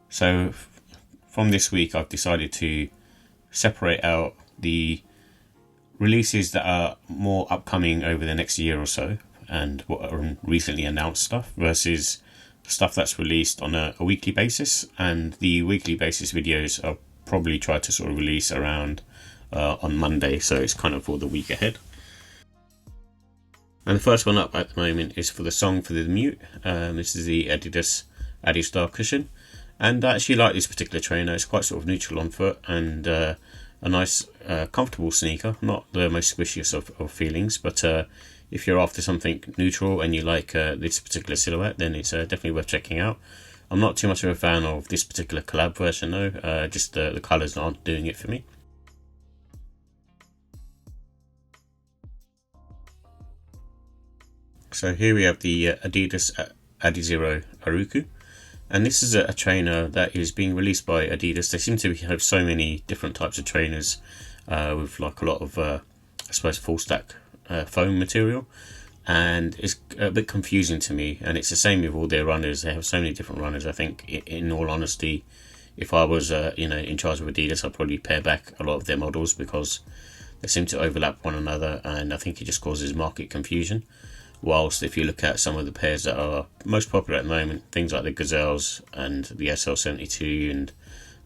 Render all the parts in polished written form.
So from this week, I've decided to separate out the releases that are more upcoming over the next year or so and what are recently announced stuff versus the stuff that's released on a weekly basis. And the weekly basis videos I'll probably try to sort of release around on Monday, so it's kind of for the week ahead. And the first one up at the moment is for the Song for the Mute. This is the Adidas Adistar cushion, and I actually like this particular trainer. It's quite sort of neutral on foot and a nice comfortable sneaker, not the most squishiest of feelings, but if you're after something neutral and you like this particular silhouette, then it's definitely worth checking out. I'm not too much of a fan of this particular collab version though, just the colours aren't doing it for me. So here we have the Adidas Adizero Aruku, and this is a trainer that is being released by Adidas. They seem to have so many different types of trainers with like a lot of, I suppose, full stack foam material, and it's a bit confusing to me. And it's the same with all their runners. They have so many different runners. I think, in all honesty, if I was in charge of Adidas, I'd probably pare back a lot of their models because they seem to overlap one another, and I think it just causes market confusion. Whilst if you look at some of the pairs that are most popular at the moment, things like the Gazelles and the SL72 and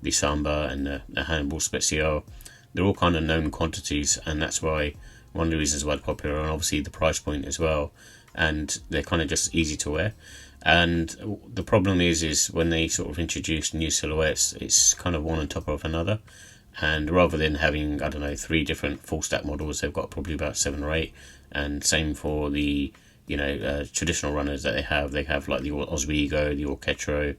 the Samba and the Hannibal Special, they're all kind of known quantities, and that's why one of the reasons why they're popular, and obviously the price point as well, and they're kind of just easy to wear. And the problem is when they sort of introduce new silhouettes, it's kind of one on top of another, and rather than having, I don't know, 3 different full stack models, they've got probably about 7 or 8. And same for the traditional runners that they have like the Oswego, the Orketro,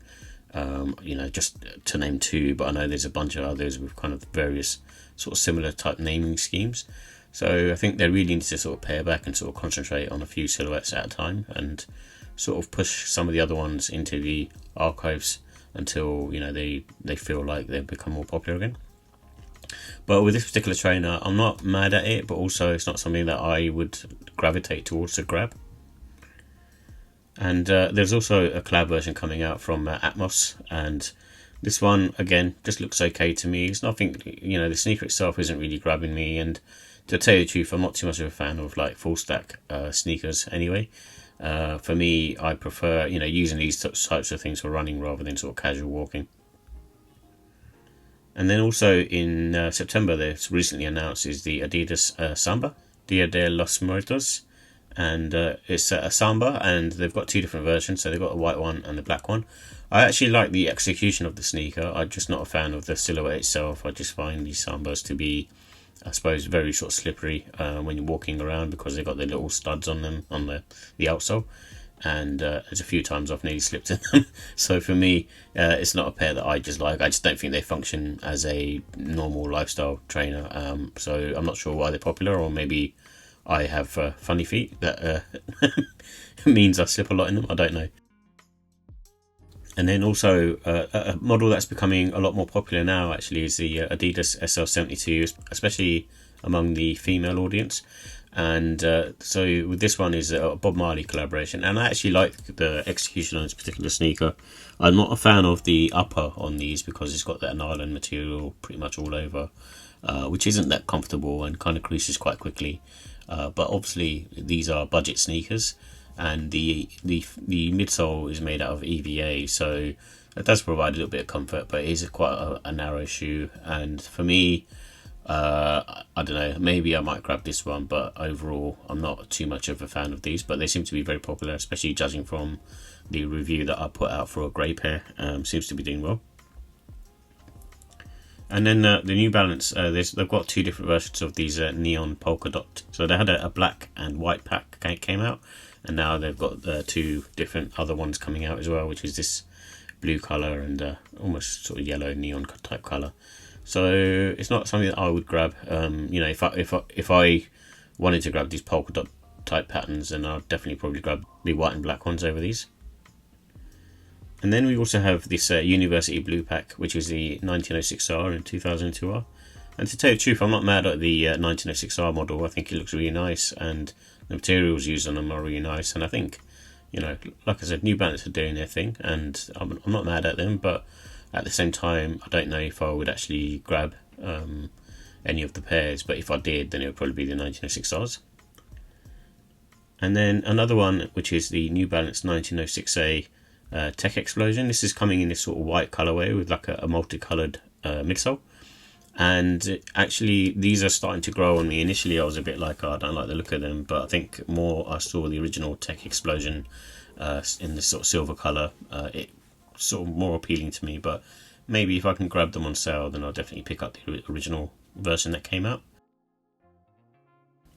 just to name 2, but I know there's a bunch of others with kind of various sort of similar type naming schemes. So I think they really need to sort of pare back and sort of concentrate on a few silhouettes at a time and sort of push some of the other ones into the archives until they feel like they've become more popular again. But with this particular trainer, I'm not mad at it, but also it's not something that I would gravitate towards to grab. And there's also a collab version coming out from Atmos, and this one again just looks okay to me. It's nothing, the sneaker itself isn't really grabbing me, and to tell you the truth, I'm not too much of a fan of like full stack sneakers anyway. For me, I prefer using these types of things for running rather than sort of casual walking. And then also in September, they've recently announced is the Adidas Samba, Dia de los Muertos, and it's a Samba, and they've got 2 different versions, so they've got a white one and the black one. I actually like the execution of the sneaker. I'm just not a fan of the silhouette itself. I just find these Sambas to be, I suppose, very sort of slippery when you're walking around because they've got the little studs on them on the outsole. And there's a few times I've nearly slipped in them. So for me, it's not a pair that I just like. I just don't think they function as a normal lifestyle trainer. So I'm not sure why they're popular, or maybe I have funny feet that means I slip a lot in them. I don't know. And then also a model that's becoming a lot more popular now actually is the Adidas SL72, especially among the female audience. And so with this one is a Bob Marley collaboration, and I actually like the execution on this particular sneaker. I'm not a fan of the upper on these because it's got that nylon material pretty much all over, which isn't that comfortable and kind of creases quite quickly. But obviously these are budget sneakers, and the midsole is made out of EVA, so it does provide a little bit of comfort, but it is quite a narrow shoe. And for me, I don't know, maybe I might grab this one, but overall I'm not too much of a fan of these, but they seem to be very popular, especially judging from the review that I put out for a grey pair. Seems to be doing well. And then the New Balance, they've got 2 different versions of these neon polka dot. So they had a black and white pack came out, and now they've got 2 different other ones coming out as well, which is this blue colour and almost sort of yellow neon type colour. So it's not something that I would grab. If I wanted to grab these polka dot type patterns, then I'd definitely probably grab the white and black ones over these. And then we also have this University Blue pack, which is the 1906R and 2002R. And to tell you the truth, I'm not mad at the 1906R model. I think it looks really nice, and the materials used on them are really nice. And I think, like I said, New Balance are doing their thing, and I'm not mad at them, but At the same time, I don't know if I would actually grab any of the pairs, but if I did, then it would probably be the 1906Rs. And then another one, which is the New Balance 1906A Tech Explosion. This is coming in this sort of white colorway with like a multicolored midsole. And actually, these are starting to grow on me. Initially, I was a bit like, oh, I don't like the look of them, but I think more I saw the original Tech Explosion in this sort of silver color. It sort of more appealing to me, but maybe if I can grab them on sale, then I'll definitely pick up the original version that came out.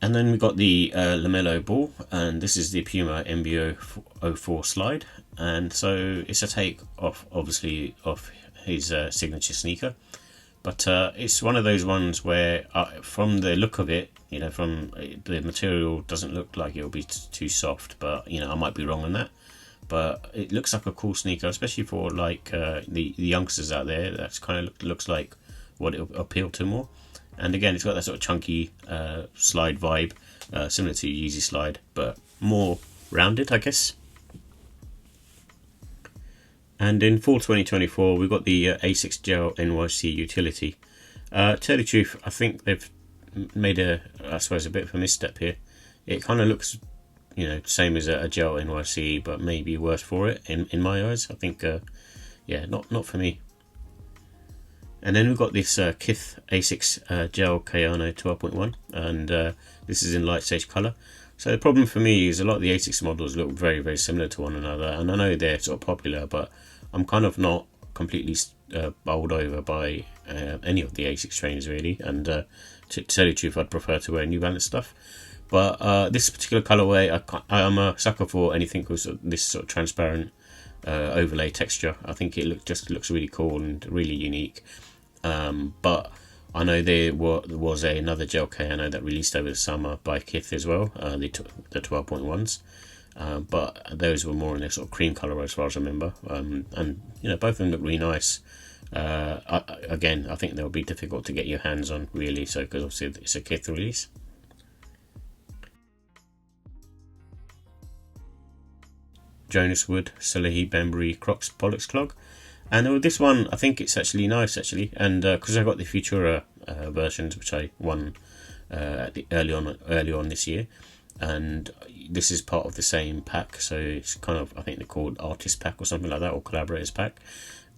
And then we got the LaMelo ball, and this is the Puma MBO04 slide, and so it's a take off, obviously, of his signature sneaker. But it's one of those ones where, from the look of it, you know, from the material doesn't look like it'll be too soft, but you know, I might be wrong on that. But it looks like a cool sneaker, especially for like the youngsters out there. That's kind of looks like what it'll appeal to more. And again, it's got that sort of chunky slide vibe, similar to Yeezy Slide, but more rounded, I guess. And in fall 2024, we've got the Asics GEL-NYC utility. To tell the truth, I think they've made a bit of a misstep here. It kind of looks, you know, same as a GEL-NYC, but maybe worse for it in my eyes. I think, yeah, not for me. And then we've got this Kith Asics Gel Kayano 12.1, and this is in light sage colour. So the problem for me is a lot of the Asics models look very, very similar to one another, and I know they're sort of popular, but I'm kind of not completely bowled over by any of the Asics trainers really, and to tell you the truth, I'd prefer to wear New Balance stuff. But this particular colourway, I'm a sucker for anything with this sort of transparent overlay texture. I think it looks really cool and really unique. But I know there was another Gel Kayano that released over the summer by Kith as well, the 12.1s. But those were more in their sort of cream colour as far as I remember. And you know, both of them look really nice. Again, I think they'll be difficult to get your hands on really, so because obviously it's a Kith release. Jonas Wood, Salehi Bembury, Crocs, Pollux Clog. And with this one, I think it's actually nice actually, and because I got the Futura versions, which I won early on this year, and this is part of the same pack, so it's kind of, I think they're called Artist Pack or something like that, or Collaborators Pack.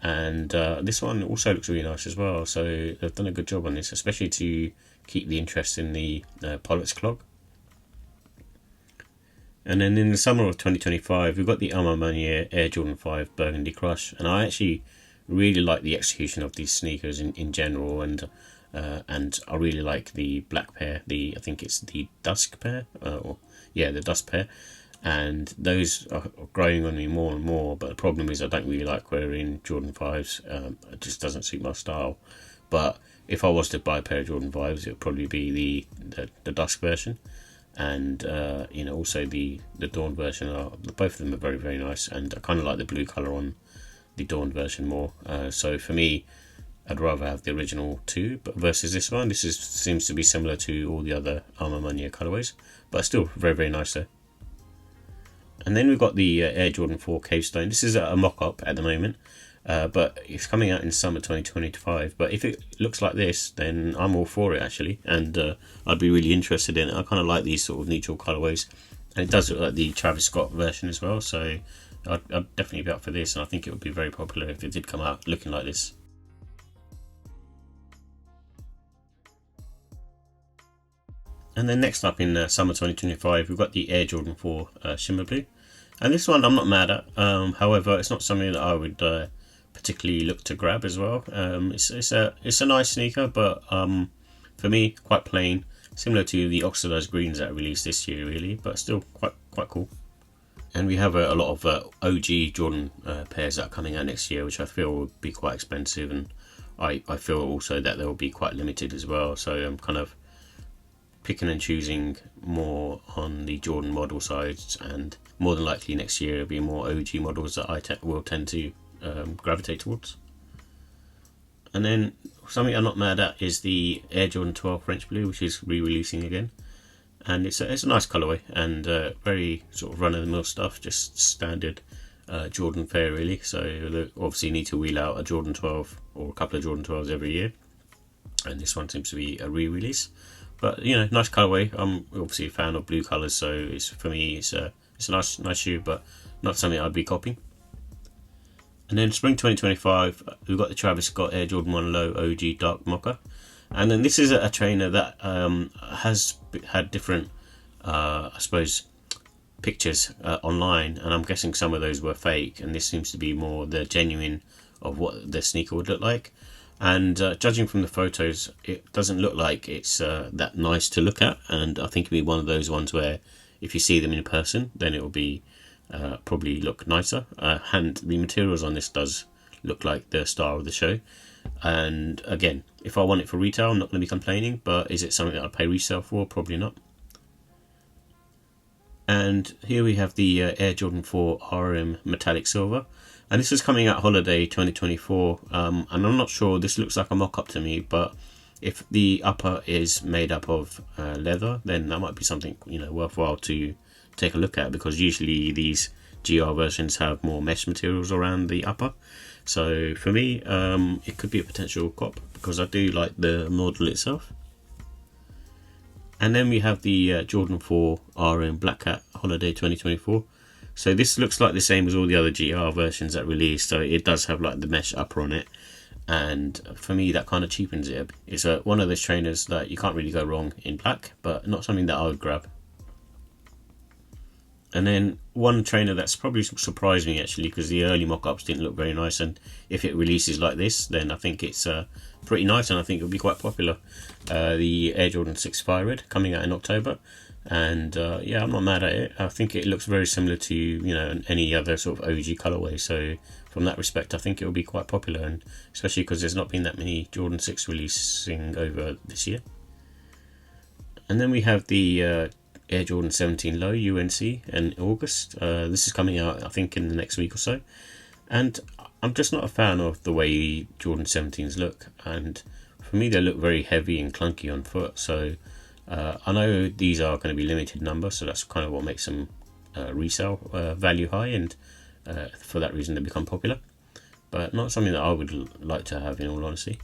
And this one also looks really nice as well, so they've done a good job on this, especially to keep the interest in the Pollux Clog. And then in the summer of 2025, we've got the Maniere Air Jordan 5 Burgundy Crush, and I actually really like the execution of these sneakers in general, and I really like the black pair. I think it's the Dusk pair, the Dusk pair, and those are growing on me more and more. But the problem is I don't really like wearing Jordan 5s. It just doesn't suit my style. But if I was to buy a pair of Jordan 5s, it would probably be the Dusk version. And you know, also the Dawn version. Both of them are very, very nice, and I kind of like the blue colour on the Dawn version more. So for me, I'd rather have the original two, but versus this one, seems to be similar to all the other Maniere colourways, but still very, very nice though. And then we've got the Air Jordan 4 Cavestone. This is a mock-up at the moment, but it's coming out in summer 2025. But if it looks like this, then I'm all for it actually, and I'd be really interested in it. I kind of like these sort of neutral colourways, and it does look like the Travis Scott version as well, so I'd definitely be up for this, and I think it would be very popular if it did come out looking like this. And then next up in summer 2025, we've got the Air Jordan 4 Shimmer Blue, and this one I'm not mad at. However, it's not something that I would particularly look to grab as well. It's a nice sneaker, but for me, quite plain, similar to the oxidized greens that I released this year, really, but still quite cool. And we have a lot of OG Jordan pairs that are coming out next year, which I feel will be quite expensive, and I feel also that they will be quite limited as well. So I'm kind of picking and choosing more on the Jordan model sides, and more than likely next year it'll be more OG models that I will tend to gravitate towards. And then something I'm not mad at is the Air Jordan 12 French Blue, which is re-releasing again, and it's a nice colourway, and very sort of run-of-the-mill stuff, just standard Jordan fare really. So they obviously need to wheel out a Jordan 12 or a couple of Jordan 12s every year, and this one seems to be a re-release. But nice colorway. I'm obviously a fan of blue colors, so it's for me it's a nice shoe, but not something I'd be copying. And then spring 2025, we've got the Travis Scott Air Jordan 1 Low OG Dark Mocha. And then this is a trainer that has had different, I suppose, pictures online, and I'm guessing some of those were fake, and this seems to be more the genuine of what the sneaker would look like. And judging from the photos, it doesn't look like it's that nice to look at, and I think it'll be one of those ones where if you see them in person, then it will be probably look nicer. And the materials on this does look like the star of the show. And again, if I want it for retail, I'm not going to be complaining, but is it something that I'll pay resale for? Probably not. And here we have the Air Jordan 4 RM Metallic Silver, and this is coming out holiday 2024, and I'm not sure, this looks like a mock-up to me, but if the upper is made up of leather, then that might be something worthwhile to take a look at, because usually these GR versions have more mesh materials around the upper. So for me, it could be a potential cop, because I do like the model itself. And then we have the Jordan 4 RM Black Hat Holiday 2024. So this looks like the same as all the other GR versions that released. So it does have like the mesh upper on it. And for me, that kind of cheapens it. It's one of those trainers that you can't really go wrong in black, but not something that I would grab. And then one trainer that's probably surprised me actually, because the early mock-ups didn't look very nice, and if it releases like this, then I think it's pretty nice, and I think it'll be quite popular. The Air Jordan 6 Fire Red coming out in October, and yeah, I'm not mad at it. I think it looks very similar to any other sort of OG colorway, so from that respect I think it will be quite popular, and especially because there's not been that many Jordan 6 releasing over this year. And then we have the Air Jordan 17 Low UNC in August. This is coming out I think in the next week or so, and I'm just not a fan of the way Jordan 17s look, and for me they look very heavy and clunky on foot. So I know these are going to be limited number, so that's kind of what makes them resale value high, and for that reason they become popular, but not something that I would like to have, in all honesty.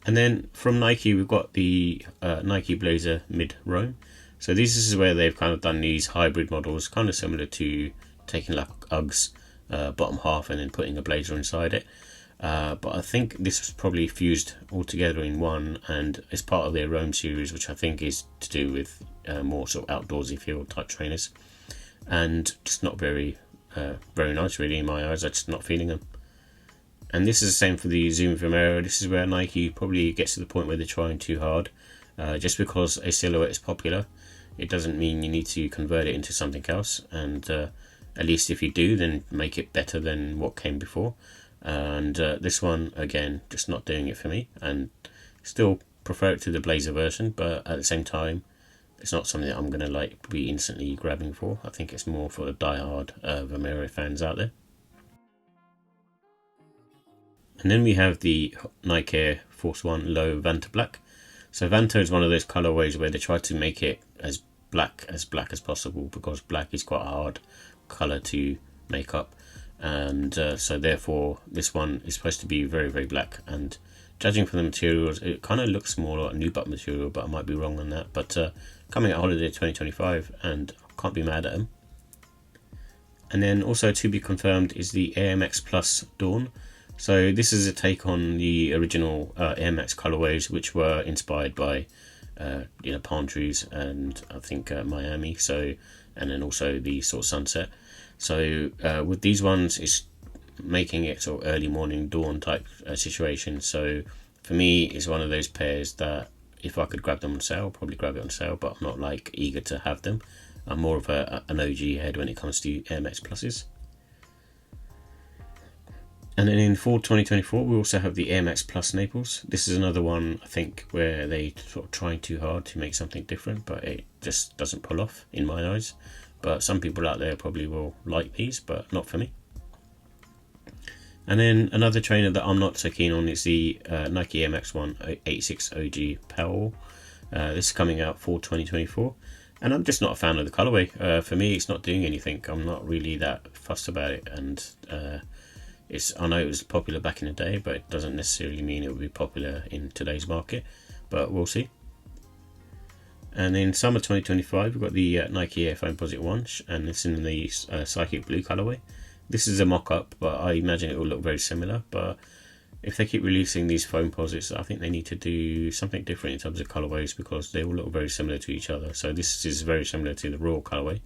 And then from Nike we've got the Nike Blazer Mid Rome. So this is where they've kind of done these hybrid models, kind of similar to taking like Uggs bottom half and then putting a blazer inside it. But I think this was probably fused all together in one, and it's part of their Rome series, which I think is to do with more sort of outdoorsy feel type trainers, and just not very nice really in my eyes. I'm just not feeling them. And this is the same for the Zoom Vomero. This is where Nike probably gets to the point where they're trying too hard. Just because a silhouette is popular, it doesn't mean you need to convert it into something else, and at least if you do, then make it better than what came before. And this one, again, just not doing it for me, and still prefer it to the Blazer version, but at the same time it's not something that I'm going to be instantly grabbing for. I think it's more for the die-hard Vomero fans out there. And then we have the Nike Air Force 1 Low Vanta Black. So Vanta is one of those colorways where they try to make it as black as possible, because black is quite a hard color to make up, and so therefore this one is supposed to be very, very black, and judging from the materials it kind of looks more like a nubuck material, but I might be wrong on that. But coming out holiday 2025, and I can't be mad at them. And then also to be confirmed is the Air Max Plus Dawn. So this is a take on the original Air Max colorways, which were inspired by palm trees and I think Miami. So, and then also the sort of sunset. So with these ones, it's making it sort of early morning dawn type situation. So for me, it's one of those pairs that if I could grab them on sale, probably grab it on sale, but I'm not eager to have them. I'm more of an OG head when it comes to Air Max Pluses. And then in fall 2024, we also have the Air Max Plus Naples. This is another one, I think, where they sort of trying too hard to make something different, but it just doesn't pull off in my eyes. But some people out there probably will like these, but not for me. And then another trainer that I'm not so keen on is the Nike Air Max 1 86 OG Powerwall. This is coming out fall 2024. And I'm just not a fan of the colorway. For me, it's not doing anything. I'm not really that fussed about it, and I know it was popular back in the day, but it doesn't necessarily mean it will be popular in today's market. But we'll see. And in summer 2025, we've got the Nike Air Foamposite 1, and it's in the Psychic Blue colorway. This is a mock-up, but I imagine it will look very similar. But if they keep releasing these Foamposites, I think they need to do something different in terms of colorways, because they all look very similar to each other. So this is very similar to the Raw colorway,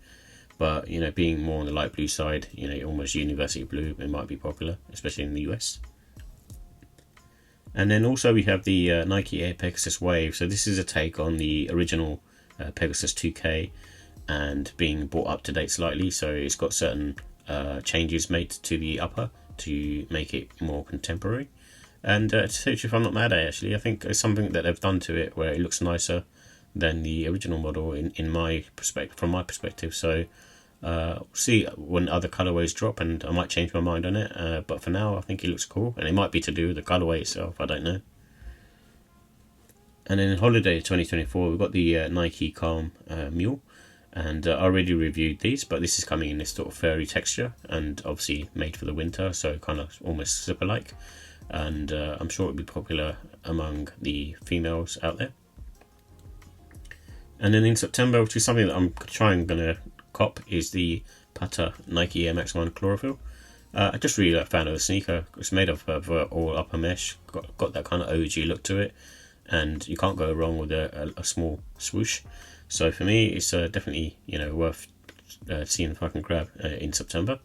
but being more on the light blue side, almost university blue, it might be popular, especially in the US. And then also we have the Nike Air Pegasus Wave. So this is a take on the original Pegasus 2K, and being brought up to date slightly. So it's got certain changes made to the upper to make it more contemporary. And to tell you the truth, I'm not mad at it, actually. I think it's something that they've done to it where it looks nicer than the original model in my perspective, from my perspective. So see when other colorways drop, and I might change my mind on it, but for now I think it looks cool, and it might be to do with the colorway itself, I don't know. And then in holiday 2024, we've got the Nike Calm Mule, and I already reviewed these, but this is coming in this sort of furry texture, and obviously made for the winter, so kind of almost slipper like, and I'm sure it'll be popular among the females out there. And then in September, which is something that I'm gonna cop, is the Pata Nike Air Max 1 Chlorophyll. I just really like fan of the sneaker. It's made of all upper mesh, got that kind of OG look to it, and you can't go wrong with a small swoosh. So for me, it's definitely worth seeing if I can grab in September.